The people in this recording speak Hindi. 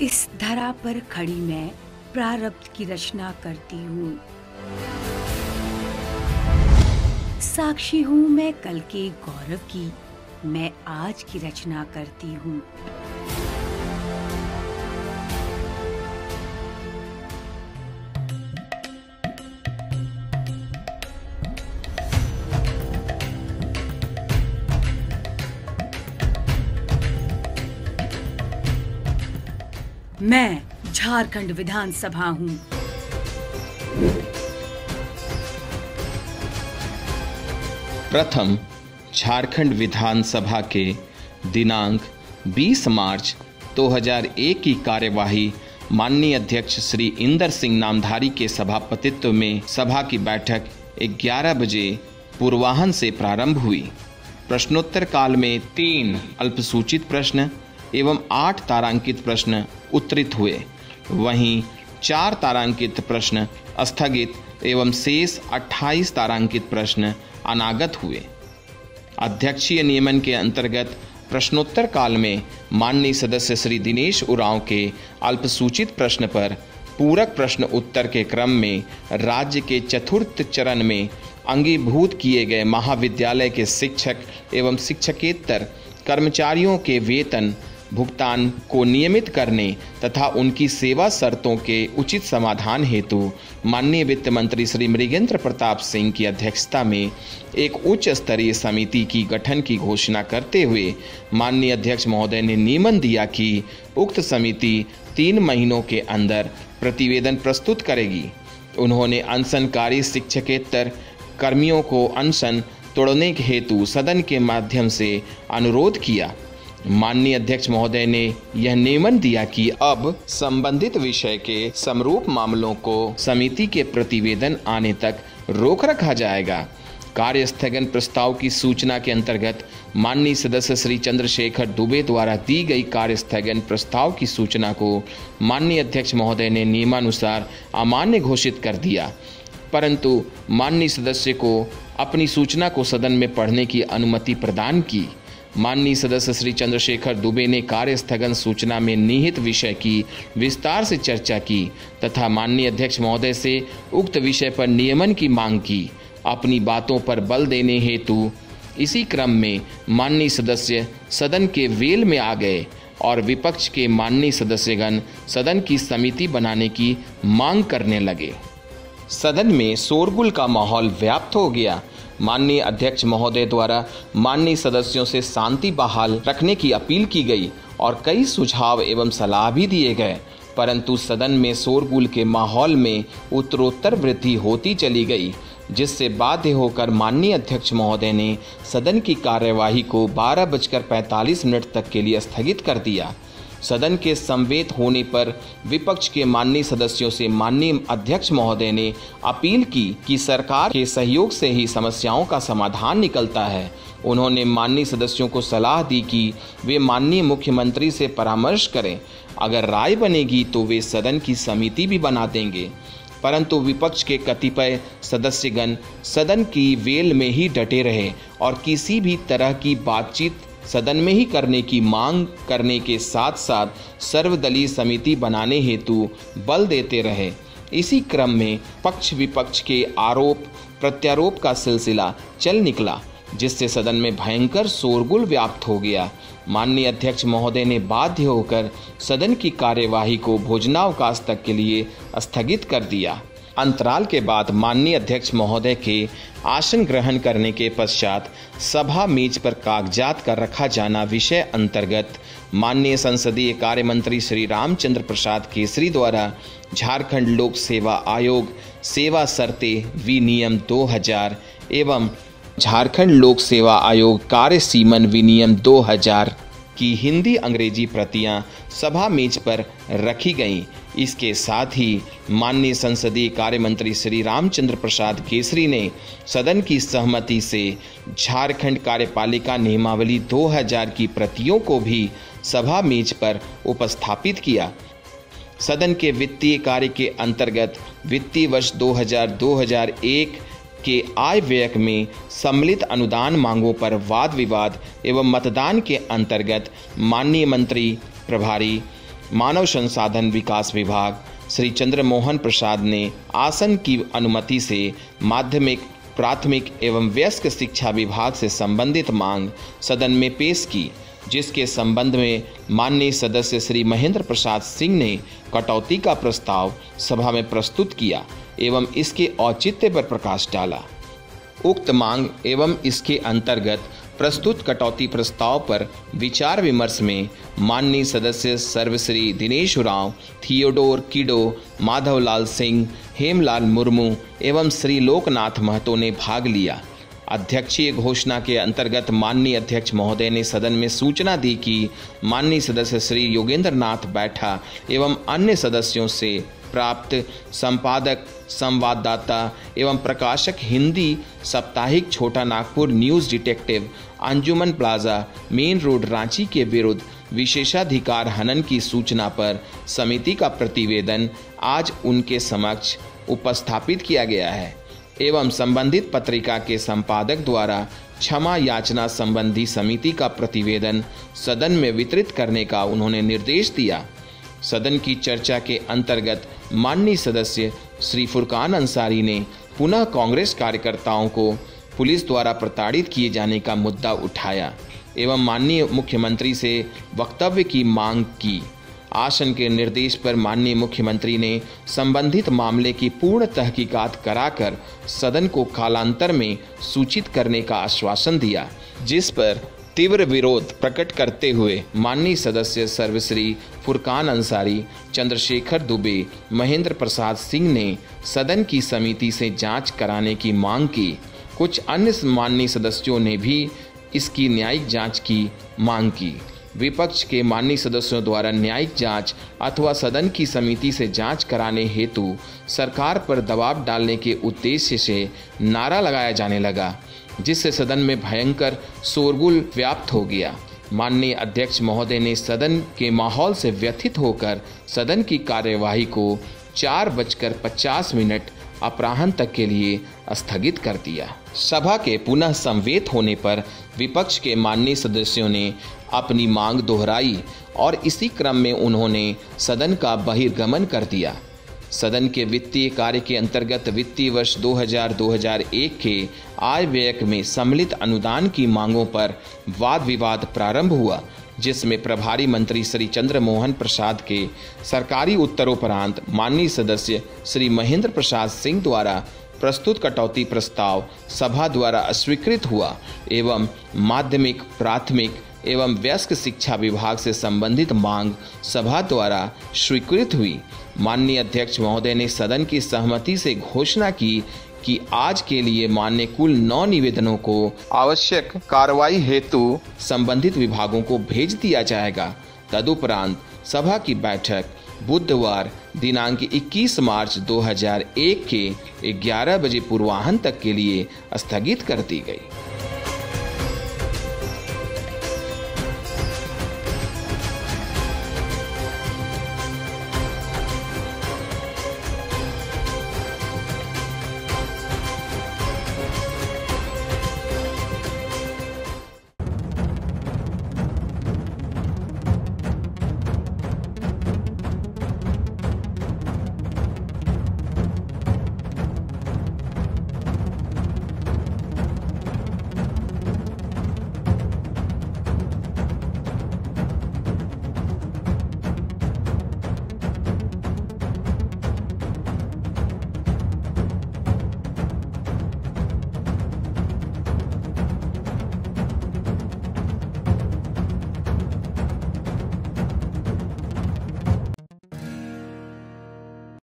इस धरा पर खड़ी मैं प्रारब्ध की रचना करती हूँ। साक्षी हूँ मैं कल के गौरव की, मैं आज की रचना करती हूँ। मैं झारखंड विधानसभा हूँ। प्रथम झारखंड विधानसभा के दिनांक 20 मार्च 2001 की कार्यवाही माननीय अध्यक्ष श्री इंदर सिंह नामधारी के सभापतित्व में सभा की बैठक 11 बजे पूर्वाह्न से प्रारंभ हुई। प्रश्नोत्तर काल में 3 अल्पसूचित प्रश्न एवं 8 तारांकित प्रश्न उत्तरित हुए। वहीं 4 तारांकित प्रश्न स्थगित एवं शेष 28 तारांकित प्रश्न अनागत हुए। अध्यक्षीय नियमन के अंतर्गत प्रश्नोत्तर काल में माननीय सदस्य श्री दिनेश उरांव के अल्पसूचित प्रश्न पर पूरक प्रश्न उत्तर के क्रम में राज्य के चतुर्थ चरण में अंगीभूत किए गए महाविद्यालय के शिक्षक एवं शिक्षकेतर कर्मचारियों के वेतन भुगतान को नियमित करने तथा उनकी सेवा शर्तों के उचित समाधान हेतु माननीय वित्त मंत्री श्री मृगेंद्र प्रताप सिंह की अध्यक्षता में एक उच्च स्तरीय समिति की गठन की घोषणा करते हुए माननीय अध्यक्ष महोदय ने नियमन दिया कि उक्त समिति 3 महीनों के अंदर प्रतिवेदन प्रस्तुत करेगी। उन्होंने अनशनकारी शिक्षकेतर कर्मियों को अनशन तोड़ने के हेतु सदन के माध्यम से अनुरोध किया। माननीय अध्यक्ष महोदय ने यह नियमन दिया कि अब संबंधित विषय के समरूप मामलों को समिति के प्रतिवेदन आने तक रोक रखा जाएगा। कार्य स्थगन प्रस्ताव की सूचना के अंतर्गत माननीय सदस्य श्री चंद्रशेखर दुबे द्वारा दी गई कार्य स्थगन प्रस्ताव की सूचना को माननीय अध्यक्ष महोदय ने नियमानुसार अमान्य घोषित कर दिया, परंतु माननीय सदस्य को अपनी सूचना को सदन में पढ़ने की अनुमति प्रदान की। माननीय सदस्य श्री चंद्रशेखर दुबे ने कार्य स्थगन सूचना में निहित विषय की विस्तार से चर्चा की तथा माननीय अध्यक्ष महोदय से उक्त विषय पर नियमन की मांग की। अपनी बातों पर बल देने हेतु इसी क्रम में माननीय सदस्य सदन के वेल में आ गए और विपक्ष के माननीय सदस्यगण सदन की समिति बनाने की मांग करने लगे। सदन में शोरगुल का माहौल व्याप्त हो गया। माननीय अध्यक्ष महोदय द्वारा माननीय सदस्यों से शांति बहाल रखने की अपील की गई और कई सुझाव एवं सलाह भी दिए गए, परंतु सदन में शोरगुल के माहौल में उत्तरोत्तर वृद्धि होती चली गई, जिससे बाध्य होकर माननीय अध्यक्ष महोदय ने सदन की कार्यवाही को 12:45 तक के लिए स्थगित कर दिया। सदन के समवेत होने पर विपक्ष के माननीय सदस्यों से माननीय अध्यक्ष महोदय ने अपील की कि सरकार के सहयोग से ही समस्याओं का समाधान निकलता है। उन्होंने माननीय सदस्यों को सलाह दी कि वे माननीय मुख्यमंत्री से परामर्श करें, अगर राय बनेगी तो वे सदन की समिति भी बना देंगे, परंतु विपक्ष के कतिपय सदस्यगण सदन की वेल में ही डटे रहे और किसी भी तरह की बातचीत सदन में ही करने की मांग करने के साथ साथ सर्वदलीय समिति बनाने हेतु बल देते रहे। इसी क्रम में पक्ष विपक्ष के आरोप प्रत्यारोप का सिलसिला चल निकला, जिससे सदन में भयंकर शोरगुल व्याप्त हो गया। माननीय अध्यक्ष महोदय ने बाध्य होकर सदन की कार्यवाही को भोजनावकाश तक के लिए स्थगित कर दिया। अंतराल के बाद माननीय अध्यक्ष महोदय के आसन ग्रहण करने के पश्चात सभा मेज पर कागजात का रखा जाना विषय अंतर्गत माननीय संसदीय कार्य मंत्री श्री रामचंद्र प्रसाद केसरी द्वारा झारखंड लोक सेवा आयोग सेवा शर्तें विनियम 2000 एवं झारखंड लोक सेवा आयोग कार्य सीमन विनियम 2000 की हिंदी अंग्रेजी प्रतियां सभा मेज पर रखी गईं। इसके साथ ही माननीय संसदीय कार्य मंत्री श्री रामचंद्र प्रसाद केसरी ने सदन की सहमति से झारखंड कार्यपालिका नियमावली 2000 की प्रतियों को भी सभा मेज पर उपस्थापित किया। सदन के वित्तीय कार्य के अंतर्गत वित्तीय वर्ष 2000-2001 के आय व्यय में सम्मिलित अनुदान मांगों पर वाद विवाद एवं मतदान के अंतर्गत माननीय मंत्री प्रभारी मानव संसाधन विकास विभाग श्री चंद्रमोहन प्रसाद ने आसन की अनुमति से माध्यमिक, प्राथमिक एवं वयस्क शिक्षा विभाग से संबंधित मांग सदन में पेश की, जिसके संबंध में माननीय सदस्य श्री महेंद्र प्रसाद सिंह ने कटौती का प्रस्ताव सभा में प्रस्तुत किया एवं इसके औचित्य पर प्रकाश डाला। उक्त मांग एवं इसके अंतर्गत प्रस्तुत कटौती प्रस्ताव पर विचार विमर्श में माननीय सदस्य सर्वश्री दिनेश उरांव, थियोडोर किडो, माधवलाल सिंह, हेमलाल मुर्मू एवं श्री लोकनाथ महतो ने भाग लिया। अध्यक्षीय घोषणा के अंतर्गत माननीय अध्यक्ष महोदय ने सदन में सूचना दी कि माननीय सदस्य श्री योगेंद्र नाथ बैठा एवं अन्य सदस्यों से प्राप्त संपादक, संवाददाता एवं प्रकाशक हिंदी साप्ताहिक छोटा नागपुर न्यूज़ डिटेक्टिव अंजुमन प्लाजा मेन रोड रांची के विरुद्ध विशेषाधिकार हनन की सूचना पर समिति का प्रतिवेदन आज उनके समक्ष उपस्थापित किया गया है एवं संबंधित पत्रिका के संपादक द्वारा क्षमा याचना संबंधी समिति का प्रतिवेदन सदन में वितरित करने का उन्होंने निर्देश दिया। सदन की चर्चा के अंतर्गत माननीय सदस्य श्री फुरकान अंसारी ने पुनः कांग्रेस कार्यकर्ताओं को पुलिस द्वारा प्रताड़ित किए जाने का मुद्दा उठाया एवं माननीय मुख्यमंत्री से वक्तव्य की मांग की। आसन के निर्देश पर माननीय मुख्यमंत्री ने संबंधित मामले की पूर्ण तहकीकात कराकर सदन को कालांतर में सूचित करने का आश्वासन दिया, जिस पर तीव्र विरोध प्रकट करते हुए माननीय सदस्य सर्वश्री फुरकान अंसारी, चंद्रशेखर दुबे, महेंद्र प्रसाद सिंह ने सदन की समिति से जांच कराने की मांग की। कुछ अन्य माननीय सदस्यों ने भी इसकी न्यायिक जांच की मांग की। विपक्ष के माननीय सदस्यों द्वारा न्यायिक जांच अथवा सदन की समिति से जांच कराने हेतु सरकार पर दबाव डालने के उद्देश्य से नारा लगाया जाने लगा, जिससे सदन में भयंकर शोरगुल व्याप्त हो गया। माननीय अध्यक्ष महोदय ने सदन के माहौल से व्यथित होकर सदन की कार्यवाही को 4:50 अपराह्न तक के लिए स्थगित कर दिया। सभा के पुनः समवेत होने पर विपक्ष के माननीय सदस्यों ने अपनी मांग दोहराई और इसी क्रम में उन्होंने सदन का बहिर्गमन कर दिया। सदन के वित्तीय कार्य के अंतर्गत वित्तीय वर्ष 2000-2001 के आय व्यय में सम्मिलित अनुदान की मांगों पर वाद विवाद प्रारंभ हुआ, जिसमें प्रभारी मंत्री श्री चंद्रमोहन प्रसाद के सरकारी उत्तरोपरांत माननीय सदस्य श्री महेंद्र प्रसाद सिंह द्वारा प्रस्तुत कटौती प्रस्ताव सभा द्वारा अस्वीकृत हुआ एवं माध्यमिक, प्राथमिक एवं वयस्क शिक्षा विभाग से संबंधित मांग सभा द्वारा स्वीकृत हुई। माननीय अध्यक्ष महोदय ने सदन की सहमति से घोषणा की कि आज के लिए मान्य कुल 9 निवेदनों को आवश्यक कार्रवाई हेतु संबंधित विभागों को भेज दिया जाएगा। तदुपरांत सभा की बैठक बुधवार दिनांक 21 मार्च 2001 के 11 बजे पूर्वाह्न तक के लिए स्थगित कर दी गई।